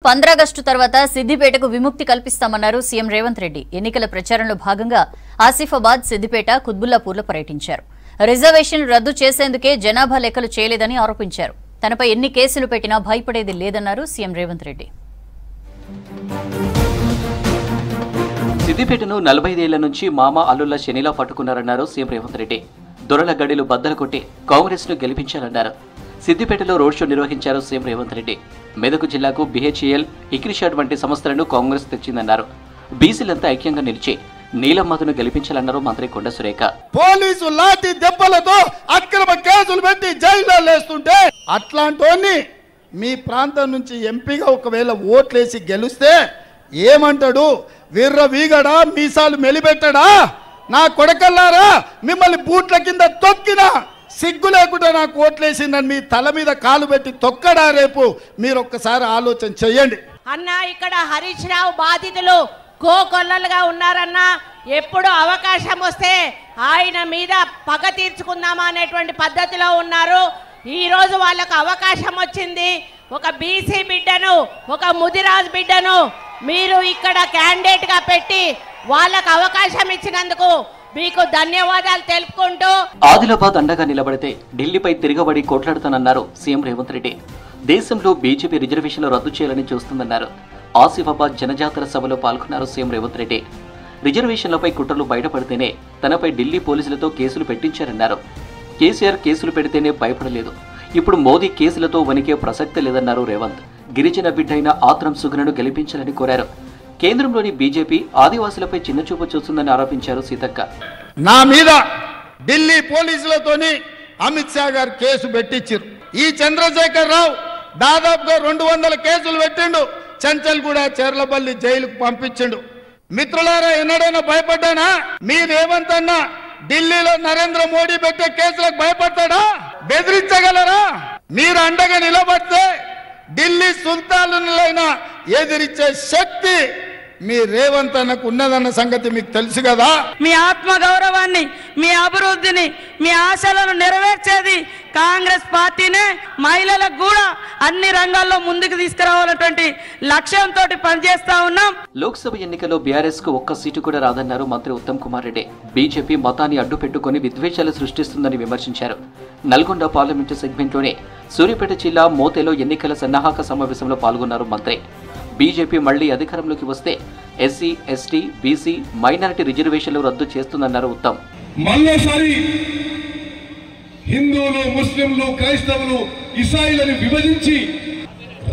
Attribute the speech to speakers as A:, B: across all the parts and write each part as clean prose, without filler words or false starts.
A: 15 August తర్వాత సిద్దిపేటకు విముక్తి కల్పిస్తామన్నారు CM Revanth Reddy. ఎన్నికల ప్రచారంలో భాగంగా ఆసిఫాబాద్, సిద్దిపేట, కుత్బుల్లాపూర్లో పర్యటించారు. రిజర్వేషన్లు రద్దు చేసేందుకే జనాభా లెక్కలు చేయలేదని ఆరోపించారు. తనపై ఎన్ని కేసులు పెట్టినా భయపడేది లేదన్నారు సీఎం రేవంత్ రెడ్డి.
B: సిద్దిపేటను 45 ఏళ్ల నుంచి మామ అల్లుళ్ల శనిలా పట్టుకున్నారన్నారు సీఎం రేవంత్ రెడ్డి. దొరల గడిలు బద్దలు కొట్టి కాంగ్రెస్ ను గెలిపించారన్నారు. సిద్దిపేటలో రోడ్ షో నిర్వహించారు సీఎం రేవంత్ రెడ్డి. మెదక్ జిల్లాకు BHEL, ఇక్రిషాడ్ వంటి సంస్థలను కాంగ్రెస్ తెచ్చిందన్నారు. బీసీలంతా ఐక్యంగా నిలిచి నీలమ్మను గెలిపించాలన్నారు మంత్రి కొండ సురేఖ.
C: పోలీసు లాఠీ దెబ్బలతో అక్రమ కేసులు పెట్టి జైల్లో లేస్తుంటే అట్లాంటి మీ ప్రాంతం నుంచి ఎంపీగా ఒకవేళ ఓట్లేసి గెలిస్తే ఏమంటాడు? వీర్ర వీగడా, మీసాలు మెలిపెట్టడా? నా కొడకల్లారా, మిమ్మల్ని బూట్ల కింద తొక్కినా సిగ్గు లేకుండా నాకు ఓట్లేసిందని మీ తల మీద కాలు పెట్టి తొక్కడా రేపు? మీరు ఒక్కసారి ఆలోచన చెయ్యండి
D: అన్న. ఇక్కడ హరీష్ రావు బాధితులు కోకొల్లలుగా ఉన్నారన్న. ఎప్పుడు అవకాశం వస్తే ఆయన మీద పగ తీర్చుకుందామా అనేటువంటి పద్ధతిలో ఉన్నారు. ఈ రోజు వాళ్ళకు అవకాశం వచ్చింది. ఒక బీసీ బిడ్డను, ఒక ముదిరాజ్ బిడ్డను మీరు ఇక్కడ క్యాండిడేట్ గా పెట్టి వాళ్ళకు అవకాశం ఇచ్చినందుకు మీకు ధన్యవాదాలు తెలుపుకుంటూ,
B: ఆదిలాబాద్ అండగా నిలబడితే ఢిల్లీపై తిరగబడి కొట్లాడుతానన్నారు సీఎం రేవంత్ రెడ్డి. దేశంలో బీజేపీ రిజర్వేషన్లు రద్దు చేయాలని చూస్తుందన్నారు. ఆసిఫాబాద్ జనజాతర సభలో పాల్గొన్నారు సీఎం రేవంత్ రెడ్డి. రిజర్వేషన్లపై కుట్రలు బయటపడితేనే తనపై ఢిల్లీ పోలీసులతో కేసులు పెట్టించారన్నారు. కేసీఆర్ కేసులు పెడితేనే భయపడలేదు, ఇప్పుడు మోదీ కేసులతో వణికే ప్రసక్తి లేదన్నారు రేవంత్. గిరిజన బిడ్డైన ఆత్రం సుగనను గెలిపించాలని కోరారు. కేంద్రంలోని బీజేపీ ఆదివాసులపై చిన్నచూపు చూస్తుందని ఆరోపించారు సీతక్క.
C: నా మీద ఢిల్లీ పోలీసులతోని అమిత్ షా గారు కేసు పెట్టించారు. ఈ చంద్రశేఖర్ రావు దాదాపుగా 200 కేసులు పెట్టిండు. చంచల్గూడ, చెర్లపల్లి జైలుకు పంపించిండు. మిత్రులారా, ఎన్నడైనా భయపడ్డానా? మీ రేవంత్ అన్న ఢిల్లీలో నరేంద్ర మోడీ పెట్టే కేసులకు భయపడతాడా? బెదిరించగలరా? మీరు అండగా నిలబడితే ఢిల్లీ సుల్తానులైనా ఎదిరించే శక్తి మీ రేవంత్ అన్నకు ఉన్నదన్న సంగతి మీకు తెలుసు కదా.
E: మీ ఆత్మ గౌరవాన్ని, మీ అభివృద్ధిని, మీ ఆశలను నెరవేర్చేది కాంగ్రెస్ పార్టీనే. మహిళలకు కూడా అన్ని రంగాల్లో ముందుకు తీసుకురావాలన్నటువంటి లక్ష్యంతో పనిచేస్తా ఉన్నాం.
B: లోక్సభ ఎన్నికల్లో బీఆర్ఎస్ కు ఒక్క సీటు కూడా రాదన్నారు మంత్రి ఉత్తమ్ కుమార్ రెడ్డి. బీజేపీ మతాన్ని అడ్డు పెట్టుకుని విద్వేషాలు సృష్టిస్తుందని విమర్శించారు. నల్గొండ పార్లమెంటు సెగ్మెంట్లోనే సూర్యాపేట జిల్లా మోతేలో ఎన్నికల సన్నాహక సమావేశంలో పాల్గొన్నారు మంత్రి. బీజేపీ మళ్లీ అధికారంలోకి వస్తే ఎస్సీ, ఎస్టీ, బీసీ, మైనారిటీ రిజర్వేషన్లు రద్దు చేస్తుందన్నారు ఉత్తమ్.
F: మళ్ళీసారి హిందువులు, ముస్లింలు, క్రైస్తవులు, ఇసాయిలను విభజించి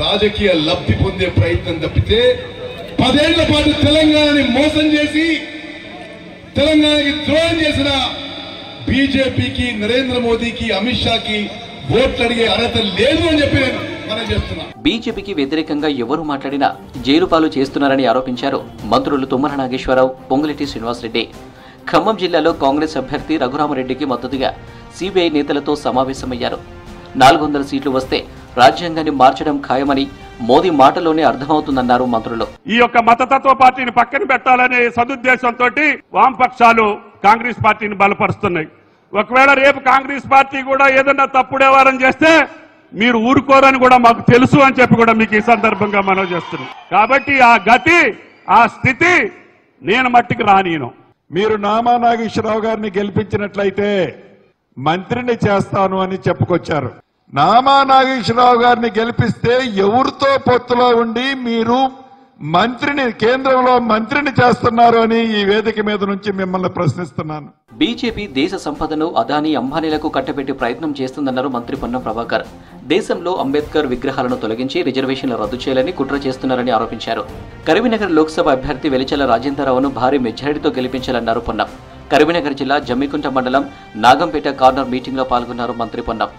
F: రాజకీయ లబ్ధి పొందే ప్రయత్నం తప్పితే 10 ఏళ్ల పాటు తెలంగాణని మోసం చేసి తెలంగాణకి ద్రోహం చేసిన బీజేపీకి, నరేంద్ర మోదీకి, అమిత్ షాకి ఓట్లు అడిగే అర్హత లేదు అని చెప్పి మనం చేస్తున్నాం.
B: బీజేపీకి వ్యతిరేకంగా ఎవరు మాట్లాడినా జైలు పాలు చేస్తున్నారని ఆరోపించారు మంత్రులు తుమ్మల నాగేశ్వరరావు, పొంగులేటి శ్రీనివాసరెడ్డి. ఖమ్మం జిల్లాలో కాంగ్రెస్ అభ్యర్థి రఘురామరెడ్డికి మద్దతుగా సిబిఐ నేతలతో సమావేశమయ్యారు. 400 సీట్లు వస్తే రాజ్యాంగాన్ని మార్చడం ఖాయమని మోదీ మాటలోనే అర్థమవుతుందన్నారు మంత్రులు.
G: ఈ యొక్క మతతత్వ పార్టీని పక్కన పెట్టాలనే సదుద్దేశంతో వామపక్షాలు కాంగ్రెస్ పార్టీని బలపరుస్తున్నాయి. ఒకవేళ రేపు కాంగ్రెస్ పార్టీ కూడా ఏదన్నా తప్పుడు వ్యవహారం చేస్తే మీరు ఊరుకోరని కూడా మాకు తెలుసు అని చెప్పి కూడా మీకు ఈ సందర్భంగా మనవి చేస్తున్నాం. కాబట్టి ఆ గతి, ఆ స్థితి నేను మట్టికి రానియను.
F: మీరు నామా నాగేశ్వరరావు గారిని గెలిపించినట్లయితే మంత్రిని చేస్తాను అని చెప్పుకొచ్చారు. నామా నాగేశ్వరరావు గారిని గెలిపిస్తే ఎవరితో పొత్తులో ఉండి మీరు మంత్రిని, కేంద్రంలో మంత్రిని చేస్తున్నారు అని ఈ వేదిక మీద నుంచి మిమ్మల్ని ప్రశ్నిస్తున్నాను.
B: బీజేపీ దేశ సంపదను అదానీ, అంబానీలకు కట్టబెట్టి ప్రయత్నం చేస్తుందన్నారు మంత్రి పొన్నం ప్రభాకర్. దేశంలో అంబేద్కర్ విగ్రహాలను తొలగించి రిజర్వేషన్లు రద్దు చేయాలని కుట్ర చేస్తున్నారని ఆరోపించారు. కరీంనగర్ లోక్సభ అభ్యర్థి వెలిచెల రాజేంద్రరావును భారీ మెజారిటీతో గెలిపించాలన్నారు పొన్నం. కరీంనగర్ జిల్లా జమ్మికుంట మండలం నాగంపేట కార్నర్ మీటింగ్ లో పాల్గొన్నారు మంత్రి పొన్నం.